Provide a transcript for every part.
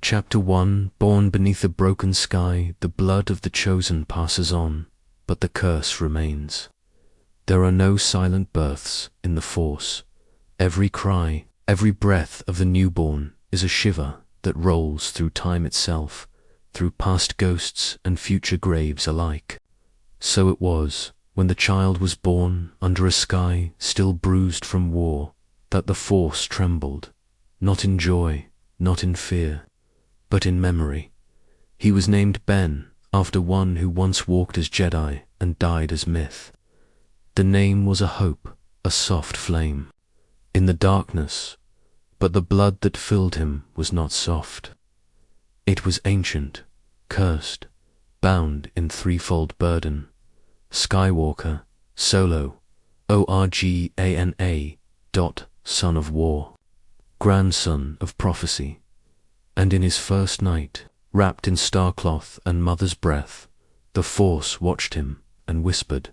Chapter 1. Born beneath a broken sky, the blood of the chosen passes on, but the curse remains. There are no silent births in the Force. Every cry, every breath of the newborn is a shiver that rolls through time itself, through past ghosts and future graves alike. So it was, when the child was born under a sky still bruised from war, that the Force trembled, not in joy, not in fear, but in memory. He was named Ben, after one who once walked as Jedi and died as myth. The name was a hope, a soft flame, in the darkness, but the blood that filled him was not soft. It was ancient, cursed, bound in threefold burden. Skywalker, Solo, Organa, son of war, grandson of prophecy. And in his first night, wrapped in starcloth and mother's breath, the Force watched him and whispered,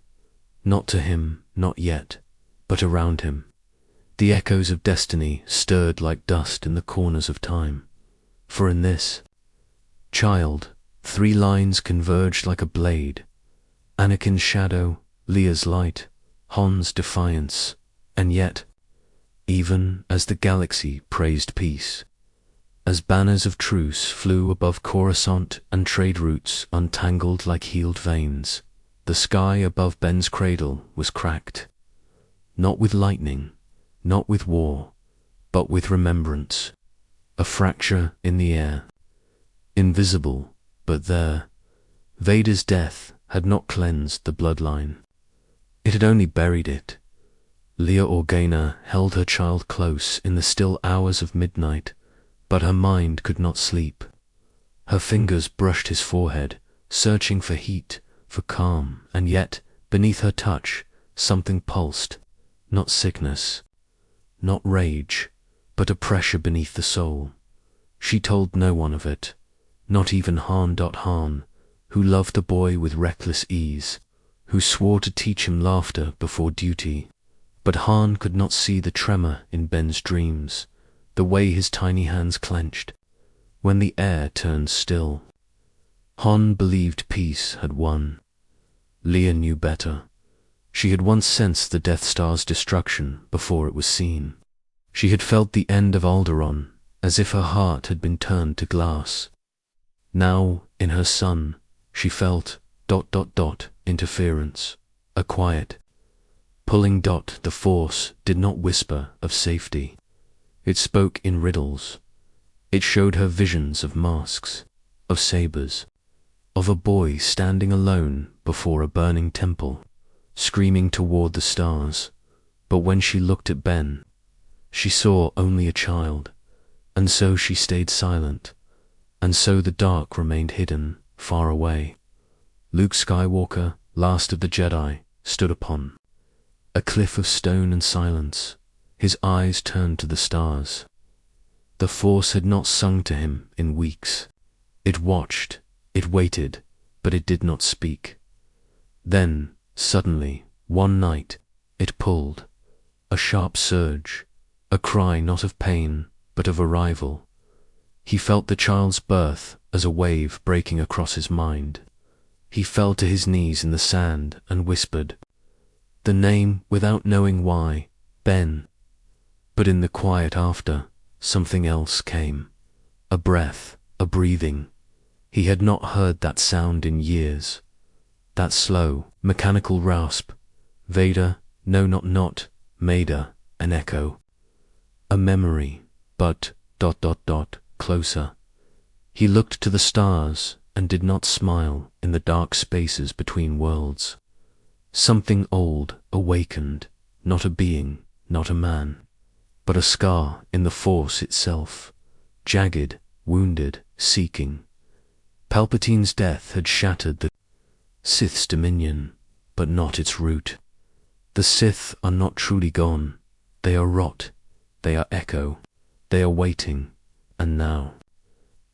not to him, not yet, but around him. The echoes of destiny stirred like dust in the corners of time. For in this child, 3 lines converged like a blade: Anakin's shadow, Leia's light, Han's defiance, and yet, even as the galaxy praised peace, as banners of truce flew above Coruscant and trade routes untangled like healed veins, the sky above Ben's cradle was cracked, not with lightning, not with war, but with remembrance, a fracture in the air, invisible, but there. Vader's death had not cleansed the bloodline. It had only buried it. Leia Organa held her child close in the still hours of midnight, but her mind could not sleep. Her fingers brushed his forehead, searching for heat, for calm, and yet, beneath her touch, something pulsed, not sickness, not rage, but a pressure beneath the soul. She told no one of it, not even Han, who loved the boy with reckless ease, who swore to teach him laughter before duty. But Han could not see the tremor in Ben's dreams, the way his tiny hands clenched when the air turned still. Han believed peace had won. Leia knew better. She had once sensed the Death Star's destruction before it was seen. She had felt the end of Alderaan, as if her heart had been turned to glass. Now, in her son, she felt ... interference, a quiet, pulling dot. The Force did not whisper of safety. It spoke in riddles. It showed her visions of masks, of sabers, of a boy standing alone before a burning temple, screaming toward the stars. But when she looked at Ben, she saw only a child, and so she stayed silent, and so the dark remained hidden, far away. Luke Skywalker, last of the Jedi, stood upon a cliff of stone and silence, his eyes turned to the stars. The Force had not sung to him in weeks. It watched, it waited, but it did not speak. Then, suddenly, one night, it pulled, a sharp surge, a cry not of pain, but of arrival. He felt the child's birth as a wave breaking across his mind. He fell to his knees in the sand and whispered the name without knowing why, Ben. But in the quiet after, something else came. A breath, a breathing. He had not heard that sound in years. That slow, mechanical rasp. Vader, no, not, Maida, an echo. A memory, but ... closer. He looked to the stars and did not smile in the dark spaces between worlds. Something old awakened, not a being, not a man, but a scar in the Force itself, jagged, wounded, seeking. Palpatine's death had shattered the Sith's dominion, but not its root. The Sith are not truly gone. They are rot. They are echo. They are waiting. And now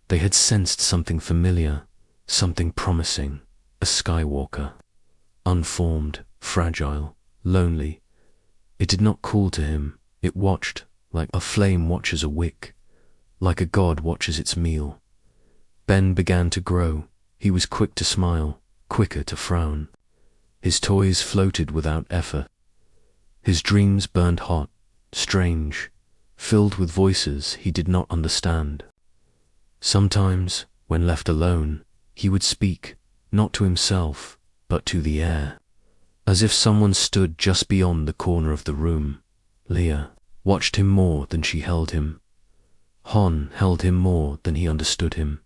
they had sensed something familiar, something promising, a Skywalker. Unformed, fragile, lonely. It did not call to him. It watched, like a flame watches a wick, like a god watches its meal, Ben began to grow. He was quick to smile, quicker to frown. His toys floated without effort. His dreams burned hot, strange, filled with voices he did not understand. Sometimes, when left alone, he would speak, not to himself, but to the air, as if someone stood just beyond the corner of the room. Leah watched him more than she held him. Han held him more than he understood him.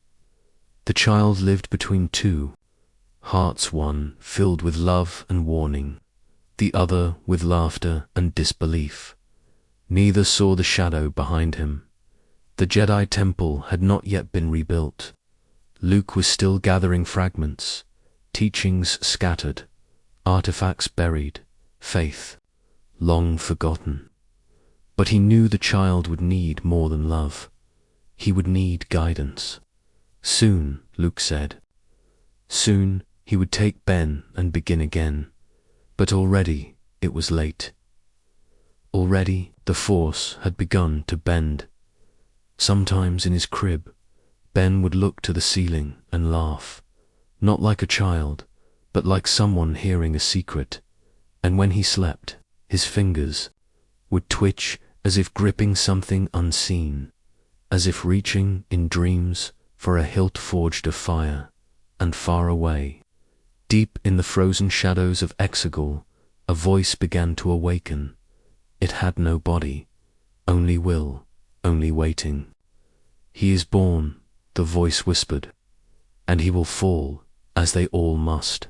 The child lived between two hearts, one filled with love and warning, the other with laughter and disbelief. Neither saw the shadow behind him. The Jedi Temple had not yet been rebuilt. Luke was still gathering fragments, teachings scattered, artifacts buried, faith long forgotten. But he knew the child would need more than love. He would need guidance. Soon, Luke said. Soon he would take Ben and begin again. But already it was late. Already the Force had begun to bend. Sometimes in his crib, Ben would look to the ceiling and laugh, not like a child, but like someone hearing a secret. And when he slept, his fingers would twitch as if gripping something unseen, as if reaching in dreams for a hilt forged of fire. And far away, deep in the frozen shadows of Exegol, a voice began to awaken. It had no body, only will, only waiting. He is born, the voice whispered, and he will fall, as they all must.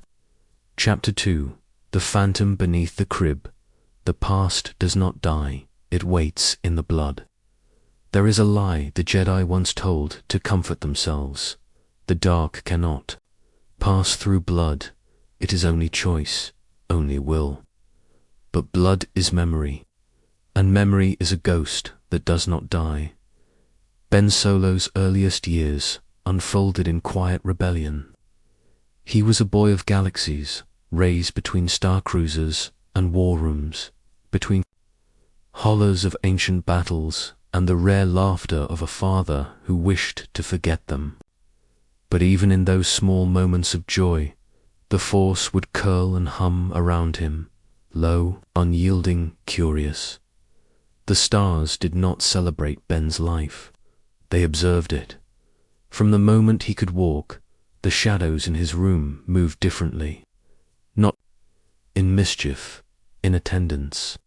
Chapter 2. The Phantom Beneath the Crib. The past does not die, it waits in the blood. There is a lie the Jedi once told to comfort themselves. The dark cannot pass through blood. It is only choice, only will. But blood is memory, and memory is a ghost that does not die. Ben Solo's earliest years unfolded in quiet rebellion. He was a boy of galaxies, raised between star cruisers and war rooms, between horrors of ancient battles and the rare laughter of a father who wished to forget them. But even in those small moments of joy, the Force would curl and hum around him, low, unyielding, curious. The stars did not celebrate Ben's life. They observed it. From the moment he could walk, the shadows in his room moved differently. Not in mischief, in attendance,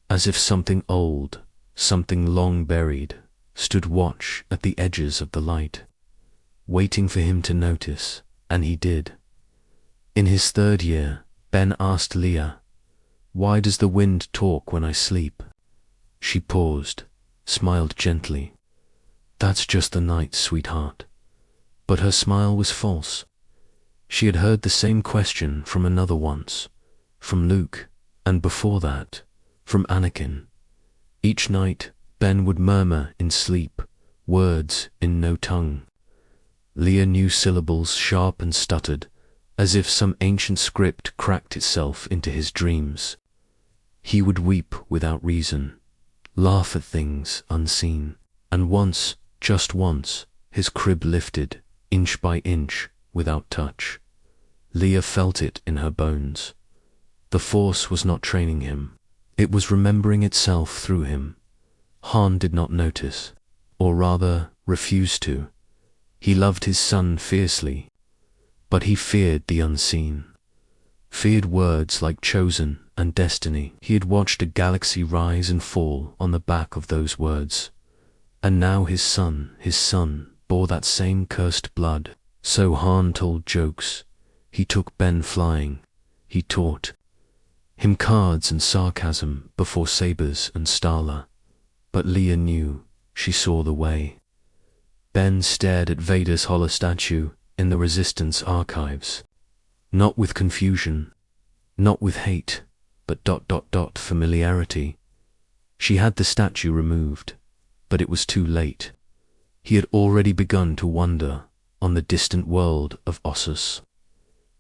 as if something old, something long buried, stood watch at the edges of the light, waiting for him to notice, and he did. In his 3rd year, Ben asked Leah, "Why does the wind talk when I sleep?" She paused, smiled gently. "That's just the night, sweetheart." But her smile was false. She had heard the same question from another once, from Luke, and before that, from Anakin. Each night, Ben would murmur in sleep, words in no tongue. Leah knew syllables sharp and stuttered, as if some ancient script cracked itself into his dreams. He would weep without reason, laugh at things unseen, and once, just once, his crib lifted, inch by inch, without touch. Leah felt it in her bones. The Force was not training him. It was remembering itself through him. Han did not notice, or rather, refused to. He loved his son fiercely, but he feared the unseen, feared words like chosen and destiny. He had watched a galaxy rise and fall on the back of those words, and now his son, bore that same cursed blood. So Han told jokes. He took Ben flying. He taught him cards and sarcasm before sabers and Starla. But Leah knew. She saw the way. Ben stared at Vader's hollow statue in the Resistance archives. Not with confusion, not with hate, but ... familiarity. She had the statue removed, but it was too late. He had already begun to wonder on the distant world of Ossus.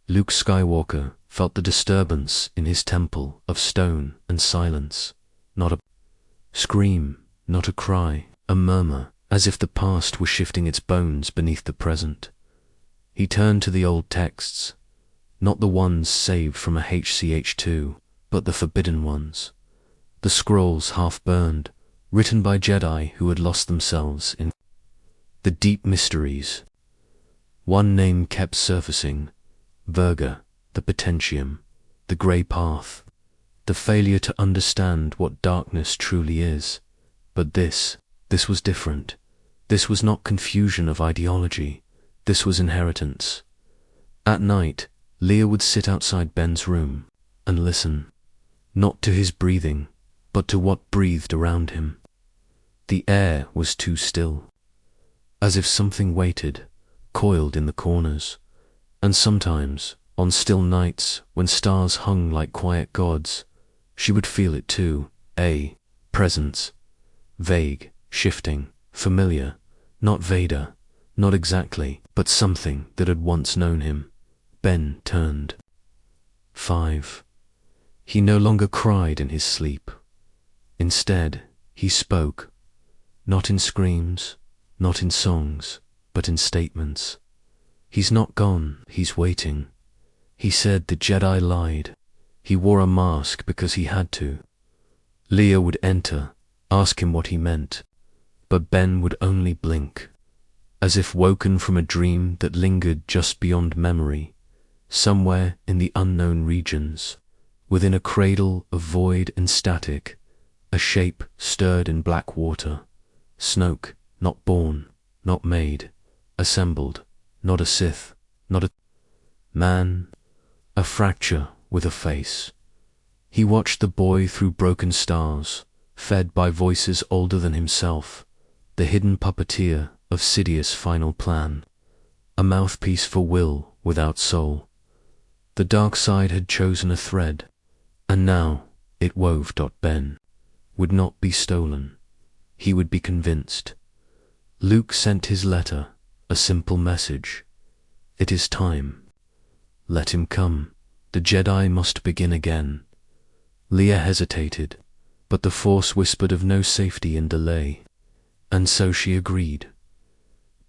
Luke Skywalker felt the disturbance in his temple of stone and silence, not a scream, not a cry, a murmur, as if the past were shifting its bones beneath the present. He turned to the old texts, not the ones saved from a HCH2, but the forbidden ones. The scrolls half burned, written by Jedi who had lost themselves in the deep mysteries. One name kept surfacing: Virga, the Potentium, the grey path, the failure to understand what darkness truly is. But this was different. This was not confusion of ideology. This was inheritance. At night, Leah would sit outside Ben's room and listen, not to his breathing, but to what breathed around him. The air was too still, as if something waited, coiled in the corners. And sometimes, on still nights when stars hung like quiet gods, she would feel it too, a presence, vague, shifting, familiar, not Vader, not exactly, but something that had once known him. Ben turned. 5. He no longer cried in his sleep. Instead, he spoke, not in screams, not in songs, but in statements. He's not gone, he's waiting. He said the Jedi lied. He wore a mask because he had to. Leah would enter, ask him what he meant, but Ben would only blink, as if woken from a dream that lingered just beyond memory, somewhere in the unknown regions, within a cradle of void and static. A shape stirred in black water. Snoke, not born, not made, assembled, not a Sith, not a man, a fracture with a face. He watched the boy through broken stars, fed by voices older than himself, the hidden puppeteer of Sidious's final plan, a mouthpiece for will without soul. The dark side had chosen a thread, and now it wove. Ben would not be stolen. He would be convinced. Luke sent his letter, a simple message. It is time. Let him come. The Jedi must begin again. Leah hesitated, but the Force whispered of no safety in delay, and so she agreed.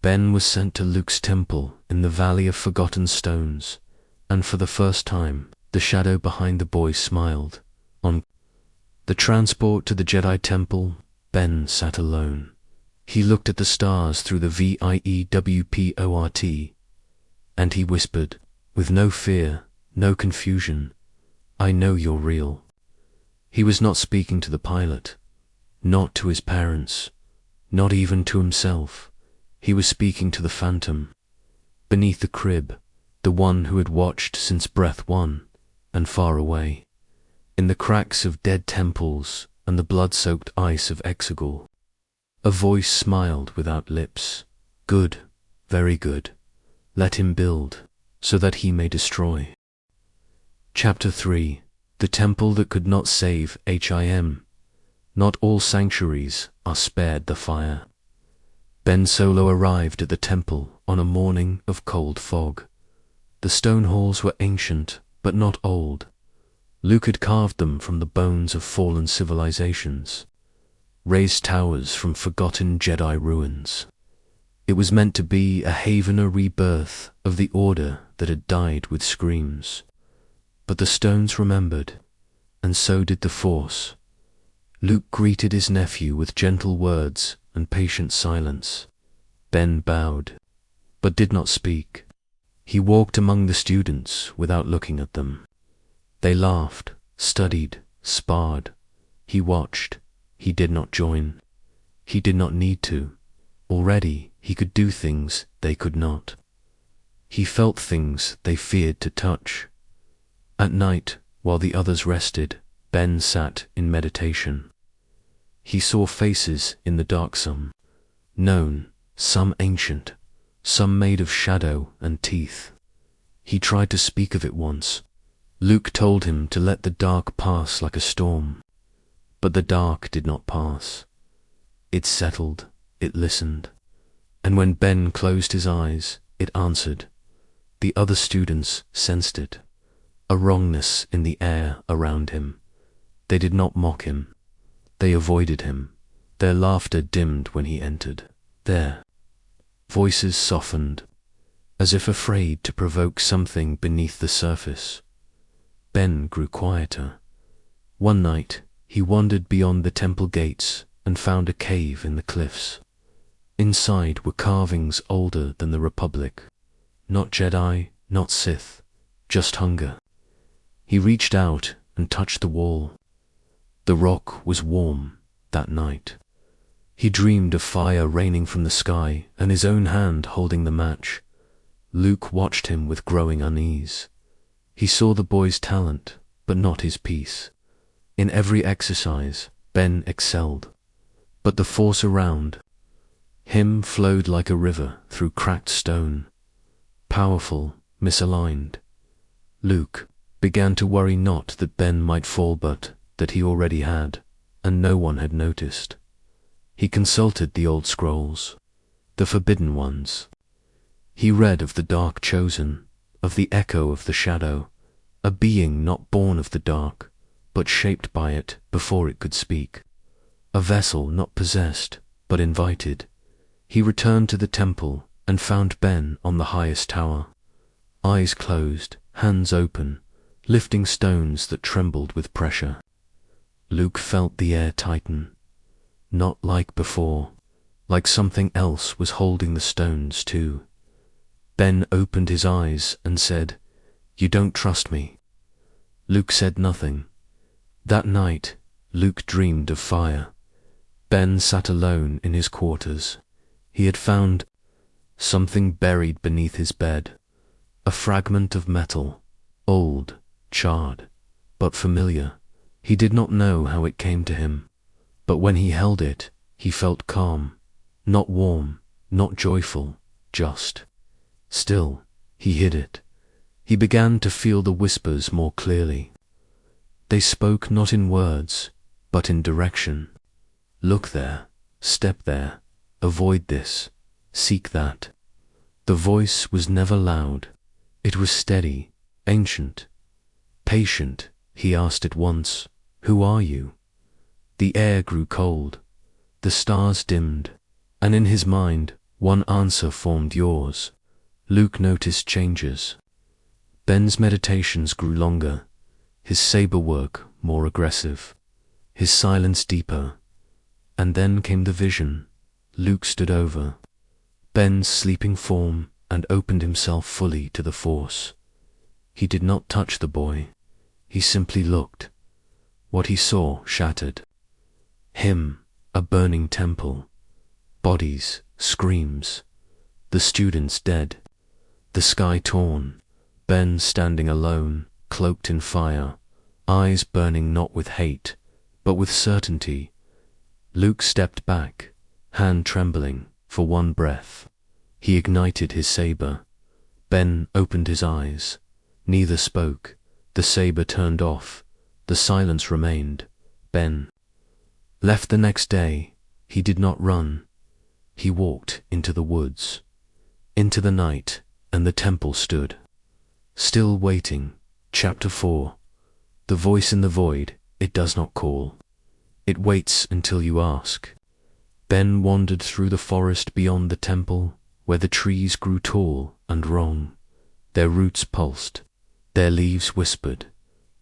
Ben was sent to Luke's temple in the Valley of Forgotten Stones, and for the first time, the shadow behind the boy smiled. On the transport to the Jedi Temple, Ben sat alone. He looked at the stars through the VIEWPORT, and he whispered, with no fear, no confusion, "I know you're real." He was not speaking to the pilot, not to his parents, not even to himself. He was speaking to the phantom, beneath the crib, the one who had watched since Breath 1, and far away, in the cracks of dead temples and the blood-soaked ice of Exegol. A voice smiled without lips. Good, very good. Let him build, so that he may destroy. Chapter 3. The Temple That Could Not Save HIM. Not all sanctuaries are spared the fire. Ben Solo arrived at the temple on a morning of cold fog. The stone halls were ancient, but not old. Luke had carved them from the bones of fallen civilizations, raised towers from forgotten Jedi ruins. It was meant to be a haven, a rebirth of the order that had died with screams. But the stones remembered, and so did the Force. Luke greeted his nephew with gentle words and patient silence. Ben bowed, but did not speak. He walked among the students without looking at them. They laughed, studied, sparred. He watched. He did not join. He did not need to. Already he could do things they could not. He felt things they feared to touch. At night, while the others rested, Ben sat in meditation. He saw faces in the dark, some known, some ancient, some made of shadow and teeth. He tried to speak of it once. Luke told him to let the dark pass like a storm. But the dark did not pass. It settled, it listened, and when Ben closed his eyes, it answered. The other students sensed it, a wrongness in the air around him. They did not mock him. They avoided him. Their laughter dimmed when he entered. Their voices softened. as if afraid to provoke something beneath the surface. Ben grew quieter. One night, he wandered beyond the temple gates and found a cave in the cliffs. Inside were carvings older than the Republic. Not Jedi, not Sith, just hunger. He reached out and touched the wall. The rock was warm that night. He dreamed of fire raining from the sky and his own hand holding the match. Luke watched him with growing unease. He saw the boy's talent, but not his peace. In every exercise, Ben excelled, but the force around him flowed like a river through cracked stone. Powerful, misaligned. Luke began to worry not that Ben might fall but that he already had, and no one had noticed. He consulted the old scrolls, the forbidden ones. He read of the dark chosen, of the echo of the shadow, a being not born of the dark, but shaped by it before it could speak. A vessel not possessed, but invited. He returned to the temple and found Ben on the highest tower, eyes closed, hands open, lifting stones that trembled with pressure. Luke felt the air tighten, not like before, like something else was holding the stones too. Ben opened his eyes and said, "You don't trust me." Luke said nothing. That night, Luke dreamed of fire. Ben sat alone in his quarters. He had found something buried beneath his bed, a fragment of metal, old, charred, but familiar. He did not know how it came to him, but when he held it, he felt calm, not warm, not joyful, just. Still, he hid it. He began to feel the whispers more clearly. They spoke not in words, but in direction. Look there, step there, avoid this, seek that. The voice was never loud. It was steady, ancient, patient. He asked it once, "Who are you?" The air grew cold, the stars dimmed, and in his mind one answer formed yours. Luke noticed changes. Ben's meditations grew longer, his saber work more aggressive, his silence deeper, and then came the vision. Luke stood over Ben's sleeping form and opened himself fully to the Force. He did not touch the boy, he simply looked. What he saw shattered. Him, a burning temple, bodies, screams, the students dead, the sky torn, Ben standing alone, cloaked in fire, eyes burning not with hate, but with certainty. Luke stepped back, hand trembling, for one breath. He ignited his saber. Ben opened his eyes. Neither spoke. The saber turned off. The silence remained. Ben left the next day. He did not run. He walked into the woods, into the night, and the temple stood. Still waiting. Chapter 4. The voice in the void, it does not call. It waits until you ask. Ben wandered through the forest beyond the temple, where the trees grew tall and wrong. Their roots pulsed, their leaves whispered.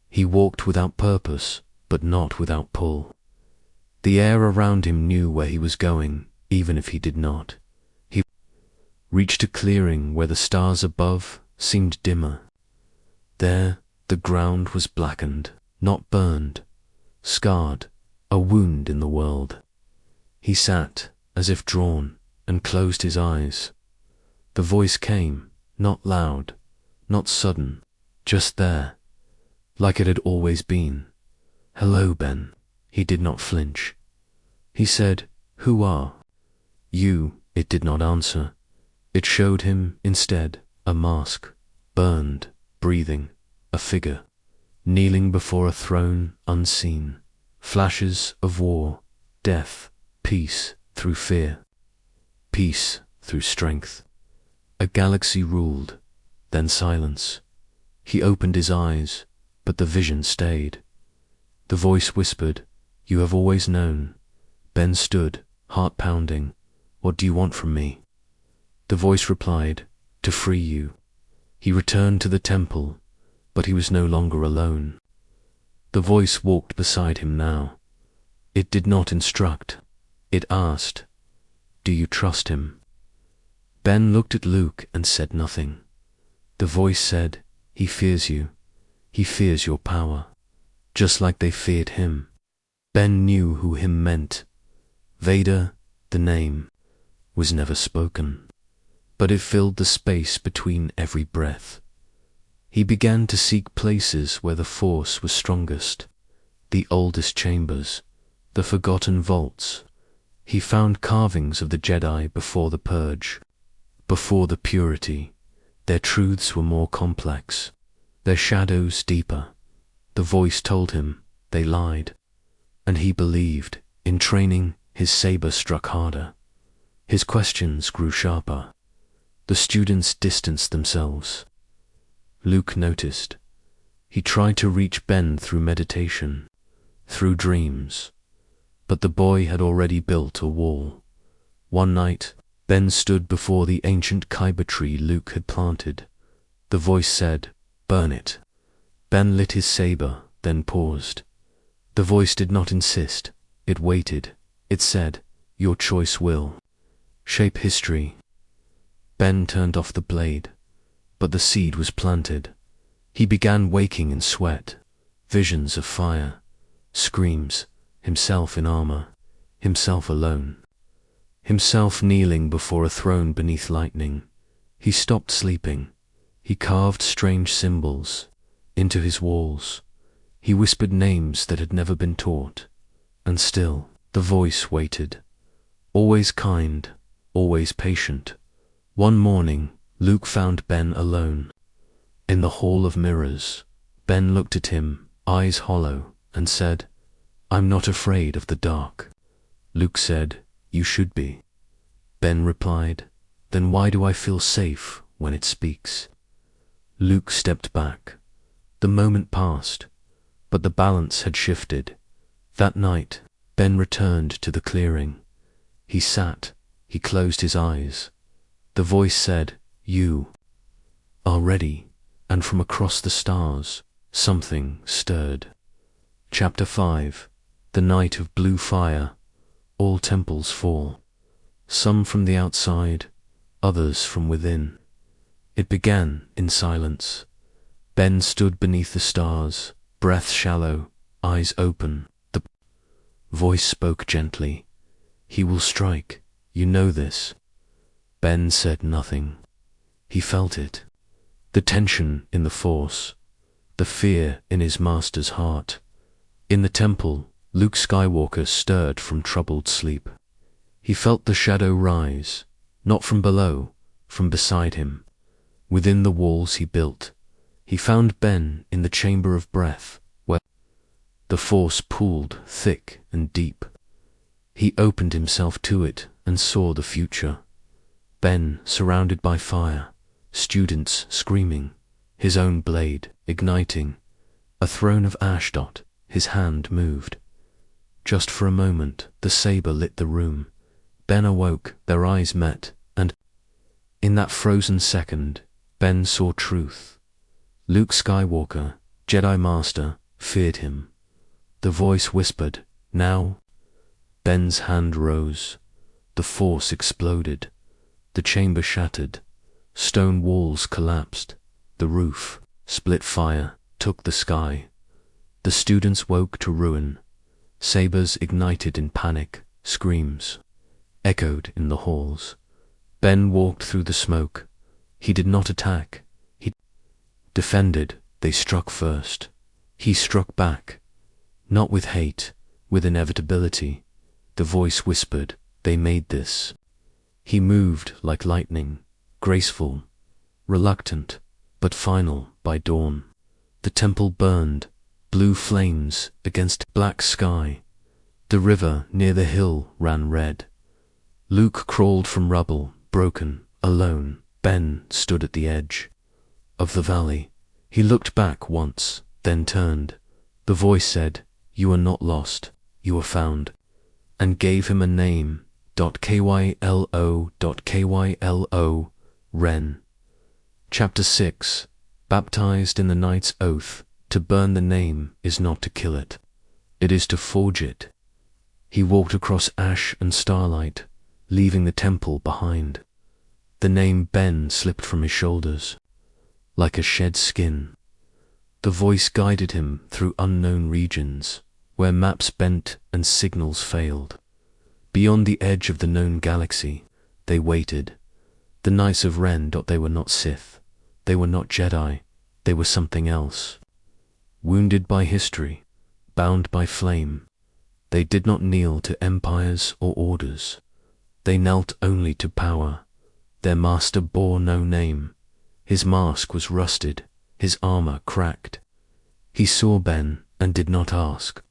He walked without purpose, but not without pull. The air around him knew where he was going, even if he did not. He reached a clearing where the stars above seemed dimmer. There, the ground was blackened, not burned, scarred, a wound in the world. He sat, as if drawn, and closed his eyes. The voice came, not loud, not sudden, just there, like it had always been. "Hello, Ben." He did not flinch. He said, "Who are you?" It did not answer. It showed him, instead, a mask, burned, breathing, a figure, kneeling before a throne unseen. Flashes of war, death, peace through fear, peace through strength. A galaxy ruled, then silence. He opened his eyes, but the vision stayed. The voice whispered, "You have always known." Ben stood, heart pounding. "What do you want from me?" The voice replied, to free you. He returned to the temple, but he was no longer alone. The voice walked beside him now. It did not instruct. It asked, "Do you trust him?" Ben looked at Luke and said nothing. The voice said, "He fears you. He fears your power, just like they feared him." Ben knew who him meant. Vader, the name, was never spoken, but it filled the space between every breath. He began to seek places where the Force was strongest, the oldest chambers, the forgotten vaults. He found carvings of the Jedi before the Purge, before the Purity. Their truths were more complex, their shadows deeper. The voice told him they lied, and he believed. In training, his saber struck harder. His questions grew sharper. The students distanced themselves. Luke noticed. He tried to reach Ben through meditation, through dreams, but the boy had already built a wall. One night, Ben stood before the ancient Kyber tree Luke had planted. The voice said, "Burn it." Ben lit his saber, then paused. The voice did not insist. It waited. It said, "Your choice will shape history." Ben turned off the blade, but the seed was planted. He began waking in sweat, visions of fire, screams, himself in armor, himself alone, himself kneeling before a throne beneath lightning. He stopped sleeping. He carved strange symbols into his walls. He whispered names that had never been taught. And still, the voice waited. Always kind, always patient. One morning, Luke found Ben alone. In the Hall of Mirrors, Ben looked at him, eyes hollow, and said, "I'm not afraid of the dark." Luke said, "You should be." Ben replied, "Then why do I feel safe when it speaks?" Luke stepped back. The moment passed, but the balance had shifted. That night, Ben returned to the clearing. He sat, he closed his eyes. The voice said, "You are ready," and from across the stars, something stirred. Chapter 5. The Night of Blue Fire. All temples fall. Some from the outside, others from within. It began in silence. Ben stood beneath the stars, breath shallow, eyes open. The voice spoke gently. "He will strike. You know this." Ben said nothing. He felt it. The tension in the Force, the fear in his master's heart. In the temple, Luke Skywalker stirred from troubled sleep. He felt the shadow rise, not from below, from beside him. Within the walls he built, he found Ben in the chamber of breath, where the Force pooled thick and deep. He opened himself to it and saw the future. Ben surrounded by fire, students screaming, his own blade igniting, a throne of ash. His hand moved. Just for a moment, the saber lit the room. Ben awoke, their eyes met, and in that frozen second, Ben saw truth. Luke Skywalker, Jedi Master, feared him. The voice whispered, "Now." Ben's hand rose. The Force exploded. The chamber shattered. Stone walls collapsed. The roof, split fire, took the sky. The students woke to ruin. Sabers ignited in panic. Screams echoed in the halls. Ben walked through the smoke. He did not attack. He defended. They struck first. He struck back. Not with hate, with inevitability. The voice whispered, "They made this." He moved like lightning, graceful, reluctant, but final by dawn. The temple burned, blue flames against black sky. The river near the hill ran red. Luke crawled from rubble, broken, alone. Ben stood at the edge of the valley. He looked back once, then turned. The voice said, "You are not lost, you are found," and gave him a name, Kylo, Ren. Chapter 6. Baptized in the Knight's Oath. To burn the name is not to kill it. It is to forge it. He walked across ash and starlight, leaving the temple behind. The name Ben slipped from his shoulders, like a shed skin. The voice guided him through unknown regions, where maps bent and signals failed. Beyond the edge of the known galaxy, they waited. The Knights of Ren. They were not Sith. They were not Jedi. They were something else. Wounded by history, bound by flame, they did not kneel to empires or orders. They knelt only to power. Their master bore no name. His mask was rusted, his armor cracked. He saw Ben and did not ask.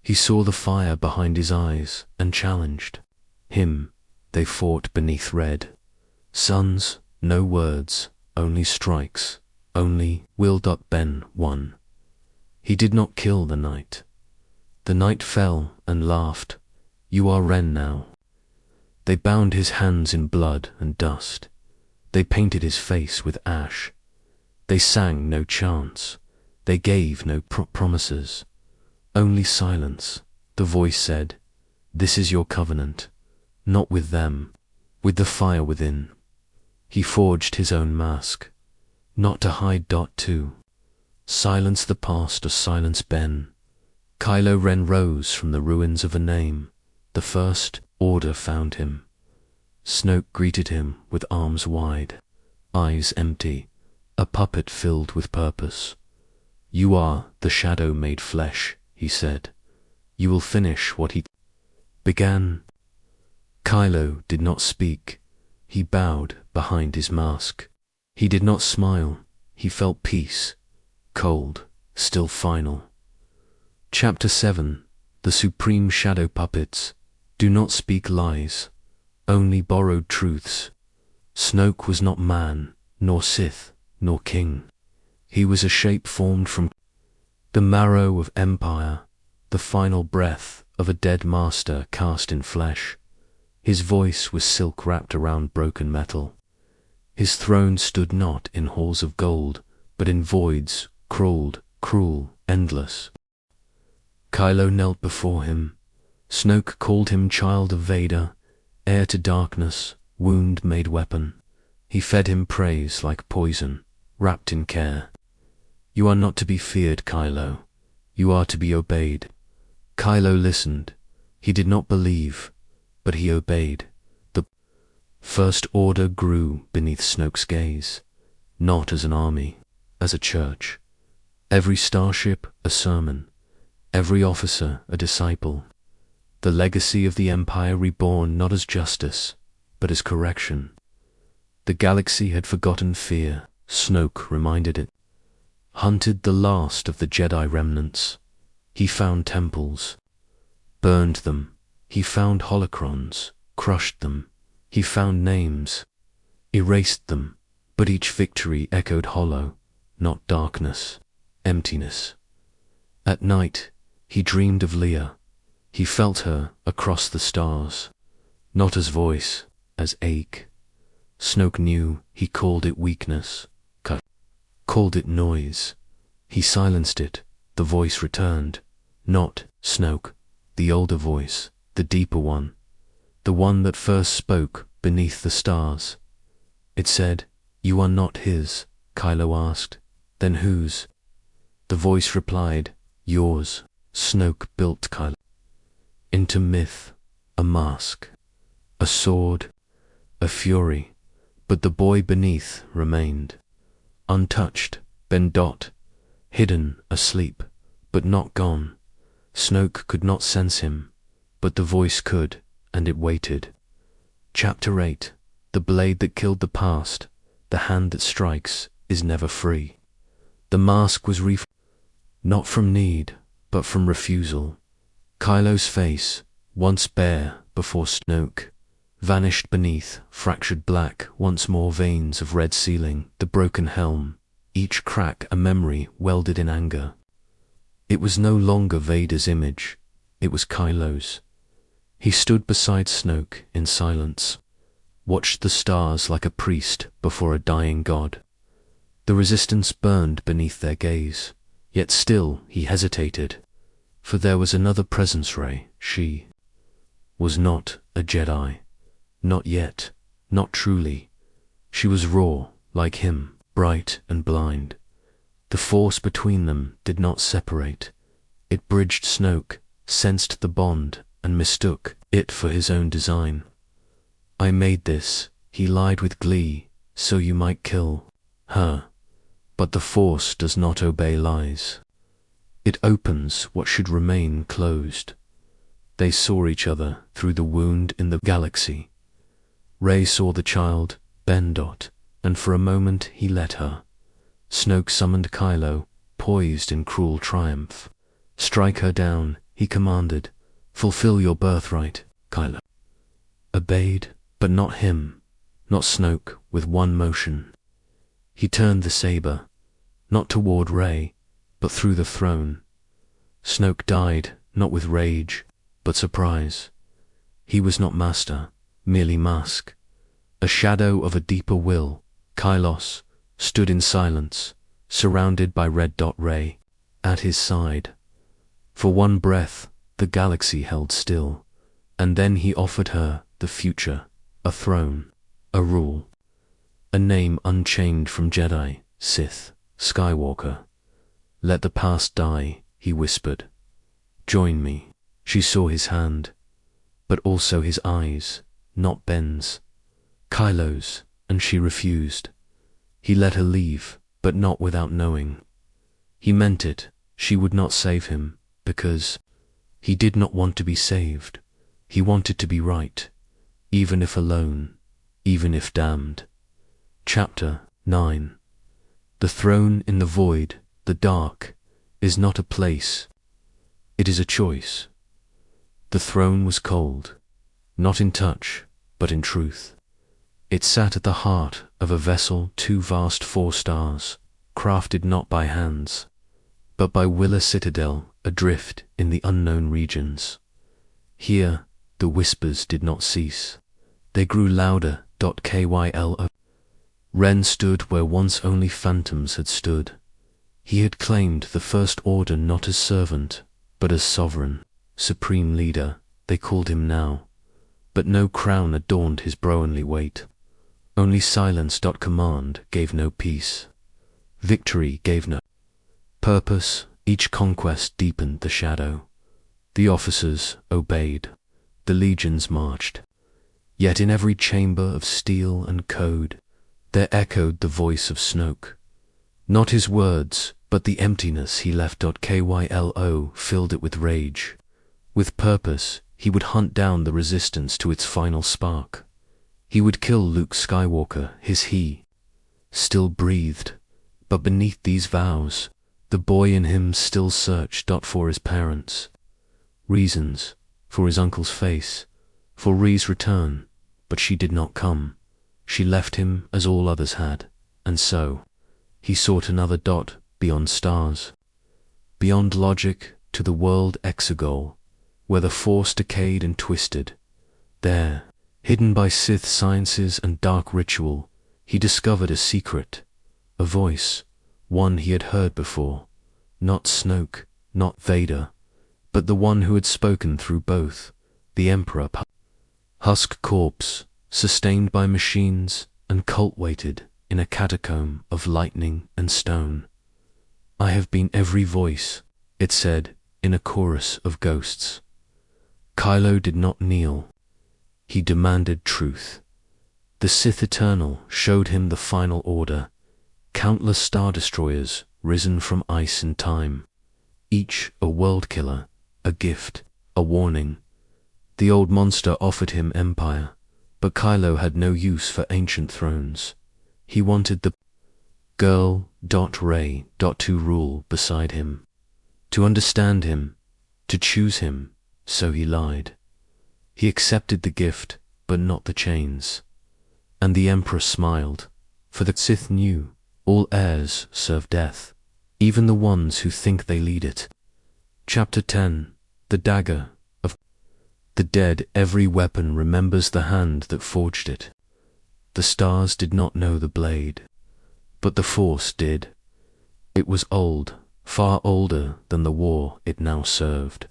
He saw the fire behind his eyes and challenged. Him they fought beneath red. Sons, no words, only strikes, only will. Ben won. He did not kill the knight. The knight fell and laughed. You are Ren now. They bound his hands in blood and dust. They painted his face with ash. They sang no chants. They gave no promises. Only silence. The voice said, "This is your covenant, not with them, with the fire within." He forged his own mask, not to hide. To silence the past or silence Ben. Kylo Ren rose from the ruins of a name. The First Order found him. Snoke greeted him with arms wide, eyes empty, a puppet filled with purpose. You are the shadow made flesh, he said. You will finish what he began. Kylo did not speak. He bowed behind his mask. He did not smile. He felt peace, cold, still final. Chapter 7. The Supreme Shadow Puppets. Do not speak lies, only borrowed truths. Snoke was not man, nor Sith, nor king. He was a shape formed from the marrow of empire, the final breath of a dead master cast in flesh. His voice was silk wrapped around broken metal. His throne stood not in halls of gold, but in voids, crawled, cruel, endless. Kylo knelt before him. Snoke called him child of Vader, heir to darkness, wound made weapon. He fed him praise like poison, wrapped in care. You are not to be feared, Kylo. You are to be obeyed. Kylo listened. He did not believe, but he obeyed. The First Order grew beneath Snoke's gaze, not as an army, as a church. Every starship a sermon, every officer a disciple. The legacy of the Empire reborn not as justice, but as correction. The galaxy had forgotten fear, Snoke reminded it. Hunted the last of the Jedi remnants. He found temples, burned them. He found holocrons, crushed them. He found names, erased them. But each victory echoed hollow, not darkness, emptiness. At night, he dreamed of Leia. He felt her across the stars, not as voice, as ache. Snoke knew he called it weakness, called it noise. He silenced it. The voice returned. Not Snoke, the older voice, the deeper one, the one that first spoke beneath the stars. It said, "You are not his," Kylo asked. "Then whose?" The voice replied, "Yours." Snoke built Kylo into myth, a mask, a sword, a fury, but the boy beneath remained, untouched, hidden, asleep, but not gone. Snoke could not sense him, but the voice could, and it waited. Chapter 8. The blade that killed the past, the hand that strikes, is never free. The mask was not from need, but from refusal. Kylo's face, once bare before Snoke, vanished beneath, fractured black, once more veins of red ceiling, the broken helm, each crack a memory welded in anger. It was no longer Vader's image, it was Kylo's. He stood beside Snoke in silence, watched the stars like a priest before a dying god. The resistance burned beneath their gaze, yet still he hesitated, for there was another presence ray. She was not a Jedi. Not yet, not truly. She was raw, like him, bright and blind. The force between them did not separate. It bridged Snoke, sensed the bond, and mistook it for his own design. I made this, he lied with glee, so you might kill her. But the Force does not obey lies. It opens what should remain closed. They saw each other through the wound in the galaxy. Rey saw the child, Ben. And for a moment he let her. Snoke summoned Kylo, poised in cruel triumph. Strike her down, he commanded. Fulfill your birthright, Kylo. Obeyed, but not him, not Snoke, with one motion. He turned the saber, not toward Rey, but through the throne. Snoke died, not with rage, but surprise. He was not master, merely mask. A shadow of a deeper will, Kylos, stood in silence, surrounded by red. Rey, at his side. For one breath, the galaxy held still, and then he offered her the future, a throne, a rule, a name unchained from Jedi, Sith, Skywalker. Let the past die, he whispered. Join me. She saw his hand, but also his eyes, not Ben's, Kylo's, and she refused. He let her leave, but not without knowing. He meant it. She would not save him, because he did not want to be saved. He wanted to be right, even if alone, even if damned. Chapter 9. The throne in the void, the dark, is not a place. It is a choice. The throne was cold, not in touch, but in truth. It sat at the heart of a vessel too vast for stars, crafted not by hands, but by will, a citadel adrift in the unknown regions. Here the whispers did not cease. They grew louder. Kylo Ren stood where once only phantoms had stood. He had claimed the First Order not as servant, but as sovereign, supreme leader, they called him now. But no crown adorned his brownly weight. Only silence. Command gave no peace. Victory gave no purpose. Each conquest deepened the shadow. The officers obeyed. The legions marched. Yet in every chamber of steel and code, there echoed the voice of Snoke. Not his words, but the emptiness he left. Kylo filled it with rage. With purpose, he would hunt down the resistance to its final spark. He would kill Luke Skywalker. He still breathed, but beneath these vows, the boy in him still searched. For his parents, reasons, for his uncle's face, for Rey's return, but she did not come. She left him as all others had, and so he sought another. Beyond stars, beyond logic, to the world exegol, where the Force decayed and twisted. There, hidden by Sith sciences and dark ritual, he discovered a secret, a voice, one he had heard before. Not Snoke, not Vader, but the one who had spoken through both, the Emperor. Husk corpse, sustained by machines and cult-weighted in a catacomb of lightning and stone. I have been every voice, it said in a chorus of ghosts. Kylo did not kneel. He demanded truth. The Sith Eternal showed him the final order, countless star destroyers risen from ice and time, each a world killer, a gift, a warning. The old monster offered him empire, but Kylo had no use for ancient thrones. He wanted the girl. Rey. To rule beside him, to understand him, to choose him, so he lied. He accepted the gift, but not the chains. And the Emperor smiled, for the Sith knew all heirs serve death, even the ones who think they lead it. Chapter 10. The Dagger of the Dead. Every weapon remembers the hand that forged it. The stars did not know the blade. But the Force did. It was old, far older than the war it now served.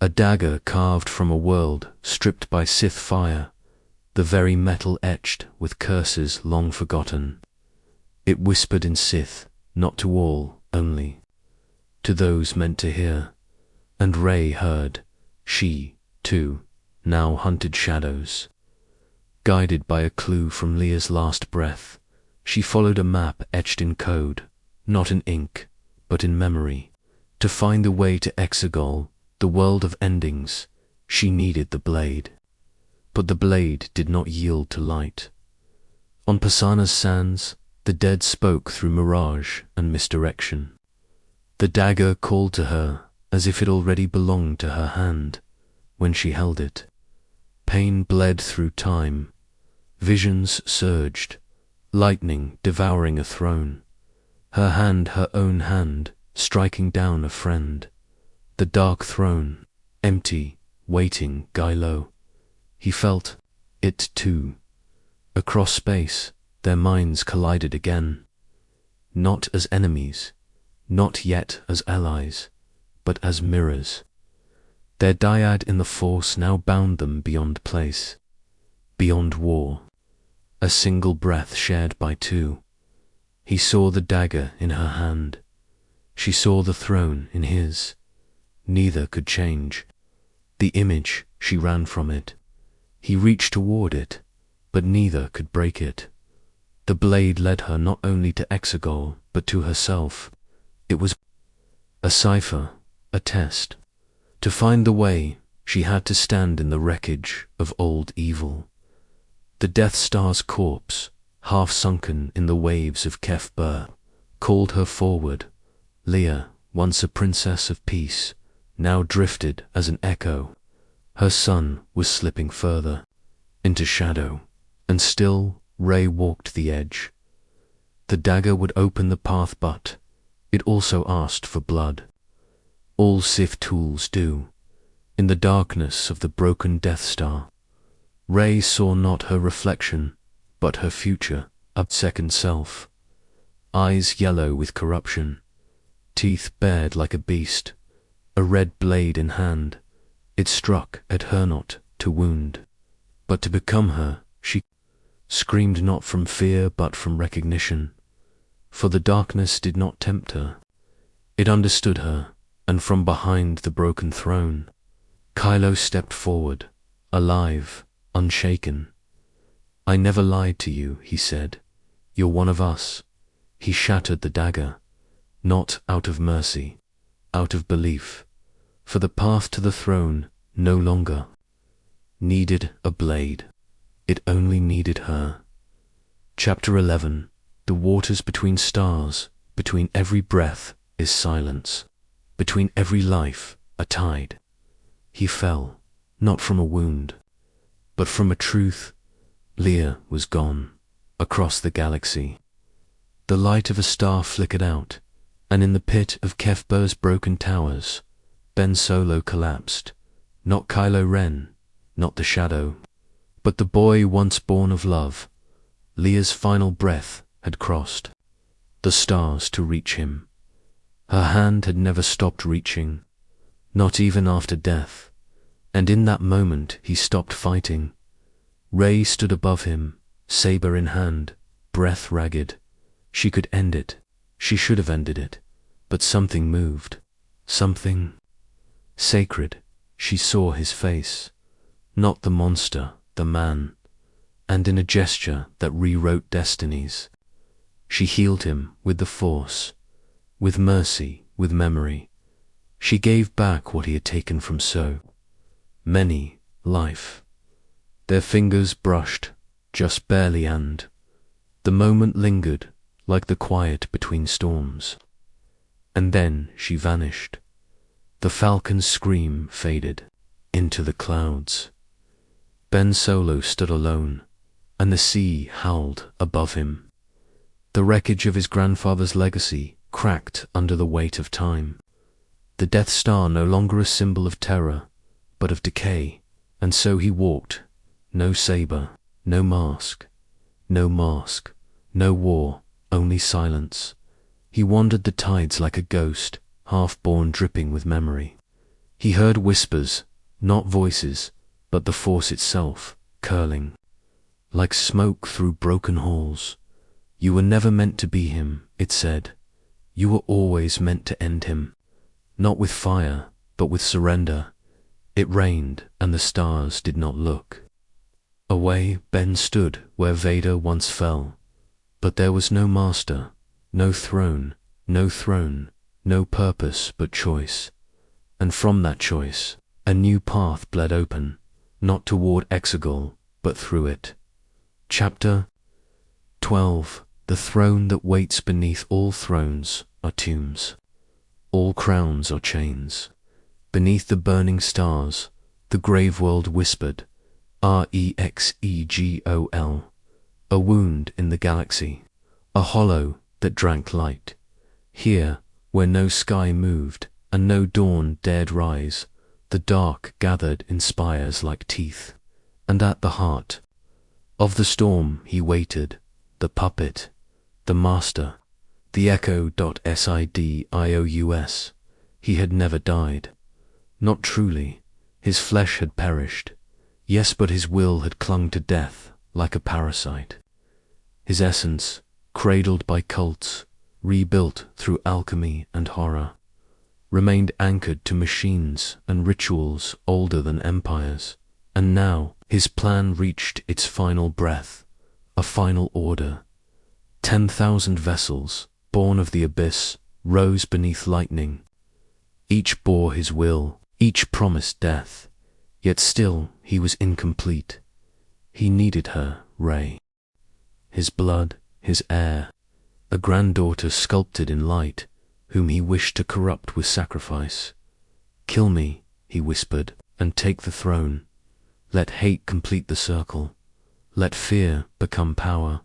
A dagger carved from a world stripped by Sith fire, the very metal etched with curses long forgotten. It whispered in Sith, not to all only, to those meant to hear, and Rey heard. She, too, now hunted shadows. Guided by a clue from Leia's last breath, she followed a map etched in code, not in ink, but in memory. To find the way to Exegol, the world of endings, she needed the blade. But the blade did not yield to light. On Pasana's sands, the dead spoke through mirage and misdirection. The dagger called to her as if it already belonged to her hand when she held it. Pain bled through time. Visions surged, lightning devouring a throne. Her hand, her own hand, striking down a friend. The dark throne, empty, waiting Kylo. He felt it too. Across space, their minds collided again. Not as enemies, not yet as allies, but as mirrors. Their dyad in the Force now bound them beyond place, beyond war. A single breath shared by two. He saw the dagger in her hand. She saw the throne in his. Neither could change. The image, she ran from it. He reached toward it, but neither could break it. The blade led her not only to Exegol, but to herself. It was a cipher, a test. To find the way, she had to stand in the wreckage of old evil. The Death Star's corpse, half sunken in the waves of Kef Bir, called her forward. Leia, once a princess of peace, now drifted as an echo. Her son was slipping further, into shadow, and still Rey walked the edge. The dagger would open the path, but it also asked for blood. All Sith tools do. In the darkness of the broken Death Star, Rey saw not her reflection, but her future, a second self. Eyes yellow with corruption, teeth bared like a beast, a red blade in hand. It struck at her not to wound, but to become her. She screamed not from fear but from recognition, for the darkness did not tempt her. It understood her, and from behind the broken throne, Kylo stepped forward, alive, unshaken. "I never lied to you," he said. "You're one of us." He shattered the dagger, not out of mercy, out of belief, for the path to the throne no longer needed a blade. It only needed her. Chapter 11. The waters between stars, between every breath is silence, between every life a tide. He fell, not from a wound, but from a truth. Leia was gone, across the galaxy. The light of a star flickered out, and in the pit of Kef Bir's broken towers, Ben Solo collapsed. Not Kylo Ren, not the shadow, but the boy once born of love. Leia's final breath had crossed the stars to reach him. Her hand had never stopped reaching, not even after death, and in that moment he stopped fighting. Rey stood above him, saber in hand, breath ragged. She could end it. She should have ended it. But something moved. Something sacred. She saw his face. Not the monster, the man. And in a gesture that rewrote destinies, she healed him with the Force, with mercy, with memory. She gave back what he had taken from so many, life. Their fingers brushed, just barely, and the moment lingered like the quiet between storms. And then she vanished. The falcon's scream faded into the clouds. Ben Solo stood alone, and the sea howled above him. The wreckage of his grandfather's legacy cracked under the weight of time. The Death Star no longer a symbol of terror, but of decay, and so he walked. No saber, no mask, no war, only silence. He wandered the tides like a ghost, half-born dripping with memory. He heard whispers, not voices, but the force itself, curling. Like smoke through broken halls. You were never meant to be him, it said. You were always meant to end him. Not with fire, but with surrender. It rained, and the stars did not look. Away, Ben stood where Vader once fell. But there was no master, no throne, no purpose but choice. And from that choice, a new path bled open, not toward Exegol, but through it. Chapter 12. The throne that waits beneath all thrones are tombs. All crowns are chains. Beneath the burning stars, the grave world whispered, Rexegol, a wound in the galaxy, a hollow that drank light. Here, where no sky moved and no dawn dared rise, the dark gathered in spires like teeth. And at the heart of the storm he waited, the puppet, the master, the echo.sidous. He had never died. Not truly. His flesh had perished. Yes, but his will had clung to death like a parasite. His essence, cradled by cults, rebuilt through alchemy and horror, remained anchored to machines and rituals older than empires. And now his plan reached its final breath, a final order. 10,000 vessels, born of the abyss, rose beneath lightning. Each bore his will, each promised death, yet still he was incomplete. He needed her, Rey. His blood, his heir, a granddaughter sculpted in light, whom he wished to corrupt with sacrifice. Kill me, he whispered, and take the throne. Let hate complete the circle. Let fear become power.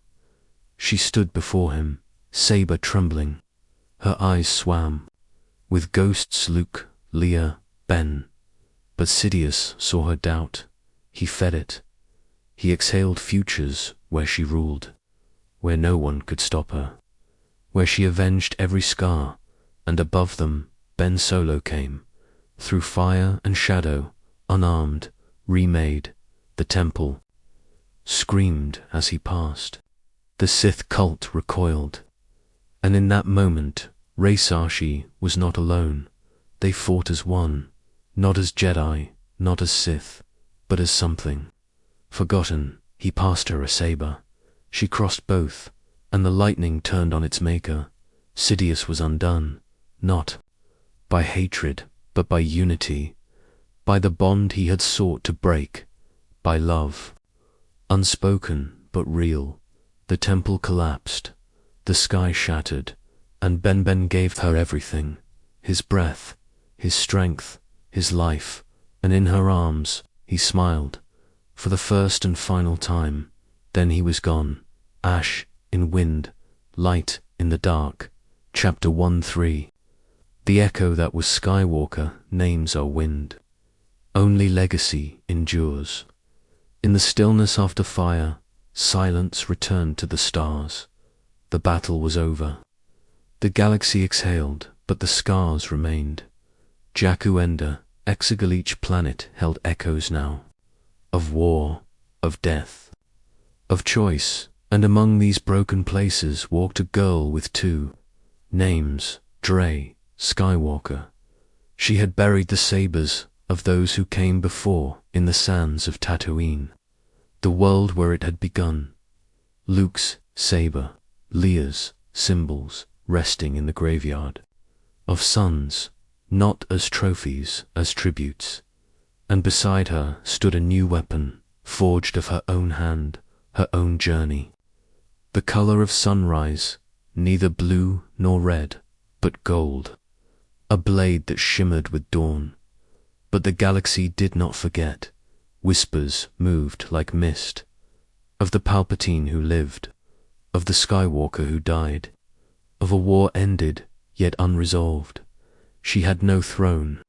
She stood before him, saber trembling. Her eyes swam. With ghosts Luke, Leia, Ben. But Sidious saw her doubt. He fed it. He exhaled futures where she ruled, where no one could stop her, where she avenged every scar, and above them Ben Solo came, through fire and shadow, unarmed, remade. The temple screamed as he passed. The Sith cult recoiled. And in that moment, Rey Sashi was not alone. They fought as one, not as Jedi, not as Sith, but as something. Forgotten, he passed her a saber. She crossed both, and the lightning turned on its maker. Sidious was undone, not by hatred, but by unity, by the bond he had sought to break, by love. Unspoken, but real, the temple collapsed, the sky shattered, and Ben gave her everything, his breath, his strength, his life, and in her arms he smiled, for the first and final time. Then he was gone, ash in wind, light in the dark. Chapter 1-3. The echo that was Skywalker, names are wind. Only legacy endures. In the stillness after fire, silence returned to the stars. The battle was over. The galaxy exhaled, but the scars remained. Jakku Ender, Exegol, each planet held echoes now. Of war, of death, of choice, and among these broken places walked a girl with two names, Dre, Skywalker. She had buried the sabers of those who came before in the sands of Tatooine, the world where it had begun. Luke's saber, Leia's symbols resting in the graveyard. Of sons, not as trophies, as tributes. And beside her stood a new weapon, forged of her own hand, her own journey. The color of sunrise, neither blue nor red, but gold. A blade that shimmered with dawn. But the galaxy did not forget. Whispers moved like mist. Of the Palpatine who lived. Of the Skywalker who died. Of a war ended, yet unresolved. She had no throne,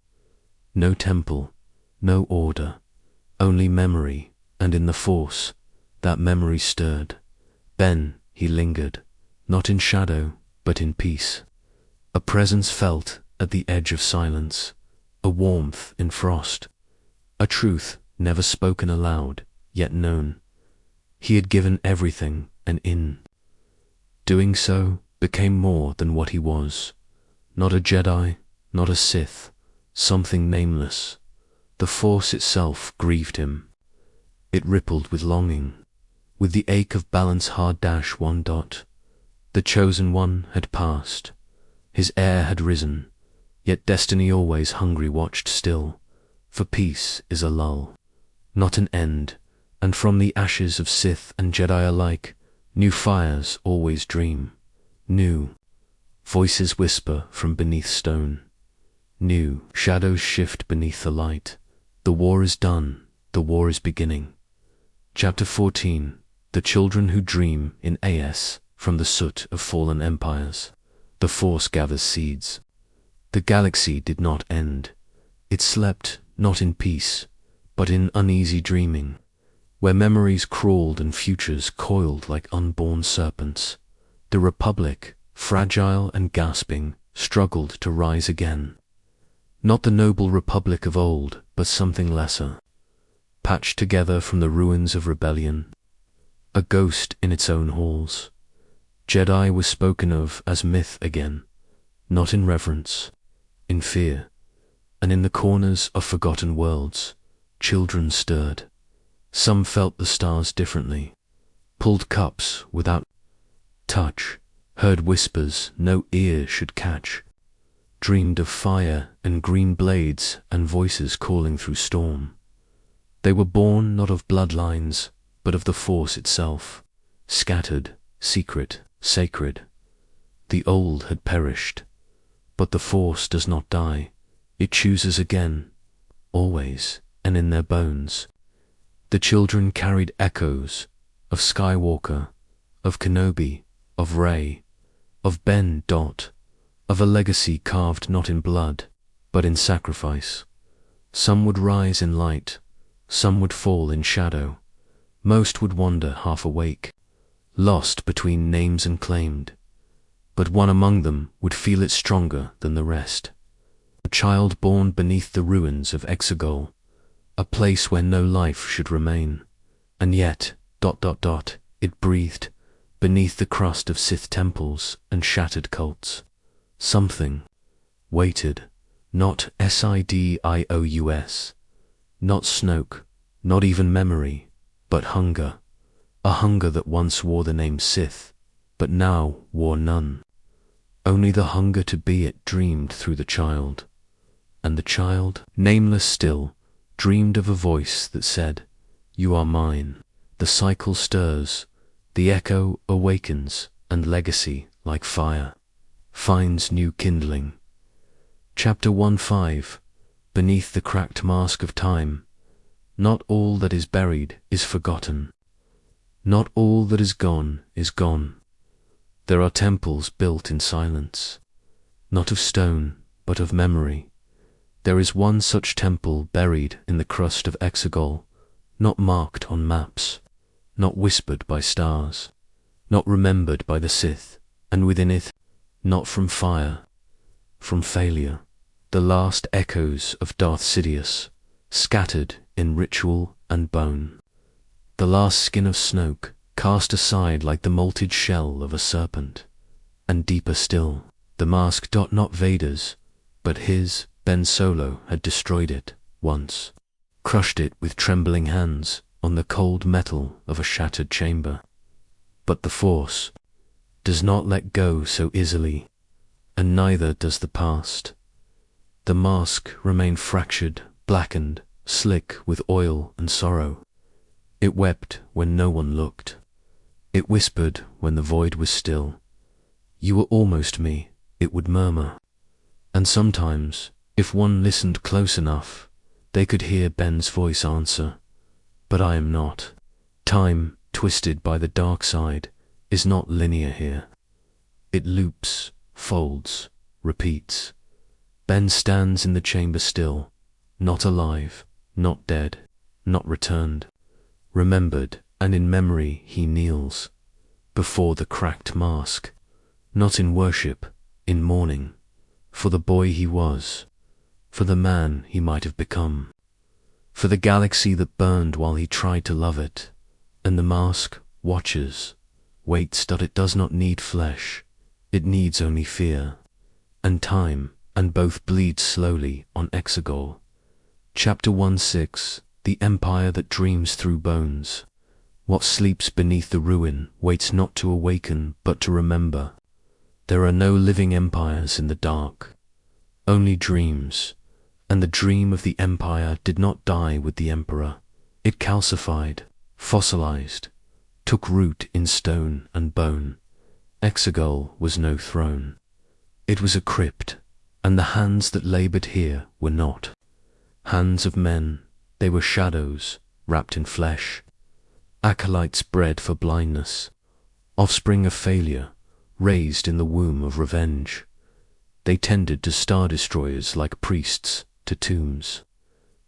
no temple, no order, only memory, and in the Force, that memory stirred. Ben, he lingered, not in shadow, but in peace. A presence felt at the edge of silence, a warmth in frost, a truth never spoken aloud, yet known. He had given everything, and in doing so became more than what he was. Not a Jedi, not a Sith, something nameless. The Force itself grieved him. It rippled with longing, with the ache of balance hard dash one dot. The chosen one had passed. His heir had risen, yet destiny always hungry watched still, for peace is a lull, not an end, and from the ashes of Sith and Jedi alike, new fires always dream, new voices whisper from beneath stone, new shadows shift beneath the light. The war is done, the war is beginning. Chapter 14. The children who dream in AS from the soot of fallen empires. The Force gathers seeds. The galaxy did not end. It slept not in peace, but in uneasy dreaming, where memories crawled and futures coiled like unborn serpents. The Republic, fragile and gasping, struggled to rise again. Not the noble Republic of old, but something lesser, patched together from the ruins of rebellion, a ghost in its own halls. Jedi was spoken of as myth again, not in reverence, in fear, and in the corners of forgotten worlds, children stirred. Some felt the stars differently, pulled cups without touch, heard whispers no ear should catch, dreamed of fire and green blades and voices calling through storm. They were born not of bloodlines, but of the Force itself, scattered, secret, sacred. The old had perished, but the Force does not die. It chooses again, always, and in their bones. The children carried echoes of Skywalker, of Kenobi, of Rey, of Ben Dot, of a legacy carved not in blood, but in sacrifice. Some would rise in light, some would fall in shadow. Most would wander half awake, lost between names and claimed, but one among them would feel it stronger than the rest. A child born beneath the ruins of Exegol, a place where no life should remain, and yet, it breathed, beneath the crust of Sith temples and shattered cults. Something waited, not Sidious, not Snoke, not even memory, but hunger. A hunger that once wore the name Sith, but now wore none. Only the hunger to be it dreamed through the child. And the child, nameless still, dreamed of a voice that said, "You are mine." The cycle stirs, the echo awakens, and legacy, like fire, finds new kindling. Chapter 15. Beneath the cracked mask of time, not all that is buried is forgotten. Not all that is gone is gone. There are temples built in silence, not of stone, but of memory. There is one such temple buried in the crust of Exegol, not marked on maps, not whispered by stars, not remembered by the Sith, and within it, not from fire, from failure, the last echoes of Darth Sidious, scattered in ritual and bone. The last skin of Snoke, cast aside like the molted shell of a serpent. And deeper still, the mask. Not Vader's, but his. Ben Solo had destroyed it once, crushed it with trembling hands on the cold metal of a shattered chamber. But the Force does not let go so easily, and neither does the past. The mask remained fractured, blackened, slick with oil and sorrow. It wept when no one looked. It whispered when the void was still. "You were almost me," it would murmur. And sometimes, if one listened close enough, they could hear Ben's voice answer, "But I am not." Time, twisted by the dark side, is not linear here. It loops, folds, repeats. Ben stands in the chamber still, not alive, not dead, not returned. Remembered, and in memory he kneels before the cracked mask. not in worship, in mourning, for the boy he was, for the man he might have become, for the galaxy that burned while he tried to love it, and the mask watches, waits that it does not need flesh, it needs only fear, and time, and both bleed slowly on Exegol. Chapter 1:6 The Empire that dreams through bones. What sleeps beneath the ruin waits not to awaken but to remember. There are no living empires in the dark, only dreams, and the dream of the empire did not die with the emperor. It calcified, fossilized, took root in stone and bone. Exegol was no throne. It was a crypt, and the hands that labored here were not hands of men, they were shadows wrapped in flesh, acolytes bred for blindness, offspring of failure, raised in the womb of revenge. They tended to star destroyers like priests to tombs.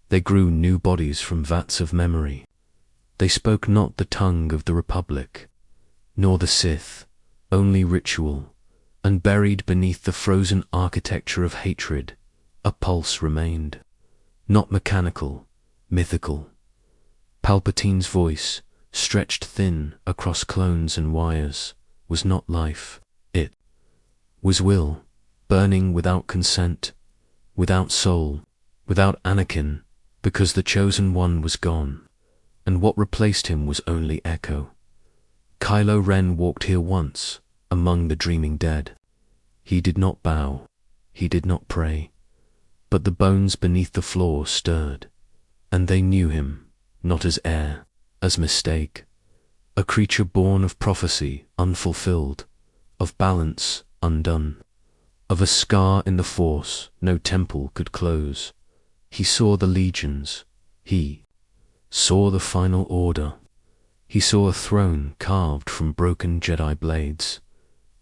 They grew new bodies from vats of memory. They spoke not the tongue of the Republic, nor the Sith, only ritual, and buried beneath the frozen architecture of hatred, a pulse remained, not mechanical, mythical. Palpatine's voice, stretched thin across clones and wires, was not life, it was will, burning without consent, without soul, without Anakin, because the chosen one was gone, and what replaced him was only echo. Kylo Ren walked here once, among the dreaming dead. He did not bow, he did not pray, but the bones beneath the floor stirred, and they knew him, not as heir, as mistake, a creature born of prophecy unfulfilled, of balance undone, of a scar in the Force no temple could close. He saw the legions, he saw the final order, he saw a throne carved from broken Jedi blades,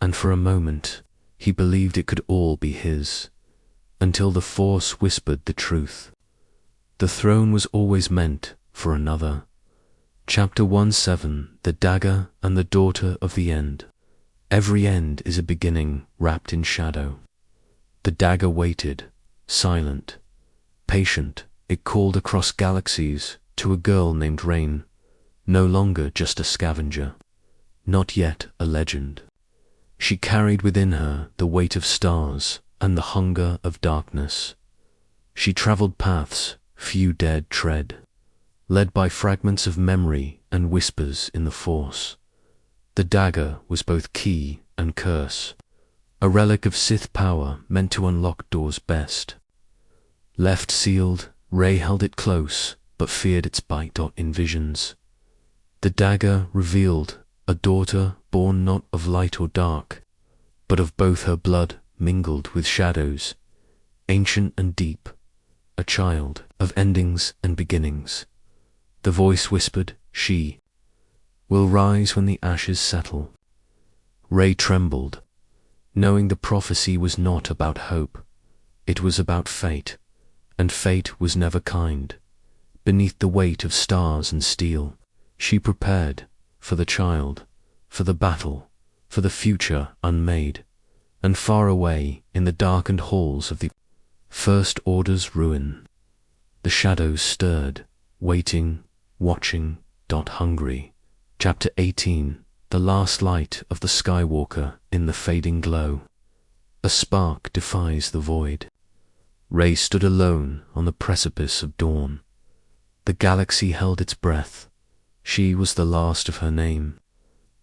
and for a moment he believed it could all be his, until the Force whispered the truth. The throne was always meant for another. Chapter 1:7 The Dagger and the Daughter of the End. Every end is a beginning wrapped in shadow. The dagger waited, silent, patient. It called across galaxies to a girl named Rain, no longer just a scavenger, not yet a legend. She carried within her the weight of stars and the hunger of darkness. She traveled paths few dared tread, led by fragments of memory and whispers in the Force. The dagger was both key and curse, a relic of Sith power meant to unlock doors best. Left sealed, Rey held it close, but feared its bite in visions. The dagger revealed a daughter born not of light or dark, but of both her blood mingled with shadows, ancient and deep, a child of endings and beginnings. The voice whispered, she will rise when the ashes settle. Rey trembled, knowing the prophecy was not about hope. It was about fate, and fate was never kind. Beneath the weight of stars and steel, she prepared for the child, for the battle, for the future unmade, and far away in the darkened halls of the First Order's ruin, the shadows stirred, waiting, watching, hungry. Chapter 18 The Last Light of the Skywalker in the Fading Glow. A spark defies the void. Rey stood alone on the precipice of dawn. The galaxy held its breath. She was the last of her name,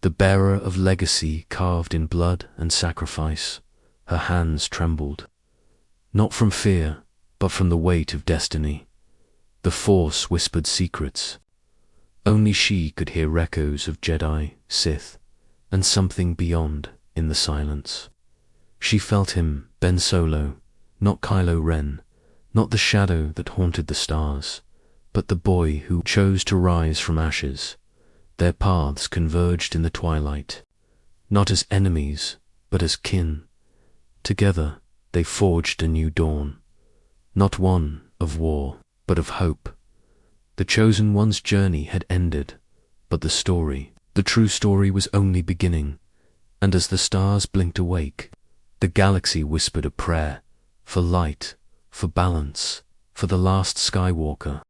the bearer of legacy carved in blood and sacrifice. Her hands trembled, not from fear, but from the weight of destiny. The Force whispered secrets. Only she could hear echoes of Jedi, Sith, and something beyond in the silence. She felt him, Ben Solo, not Kylo Ren, not the shadow that haunted the stars, but the boy who chose to rise from ashes. Their paths converged in the twilight, not as enemies, but as kin. Together they forged a new dawn, not one of war, but of hope. The chosen one's journey had ended, but the story, the true story, was only beginning. And as the stars blinked awake, the galaxy whispered a prayer for light, for balance, for the last Skywalker.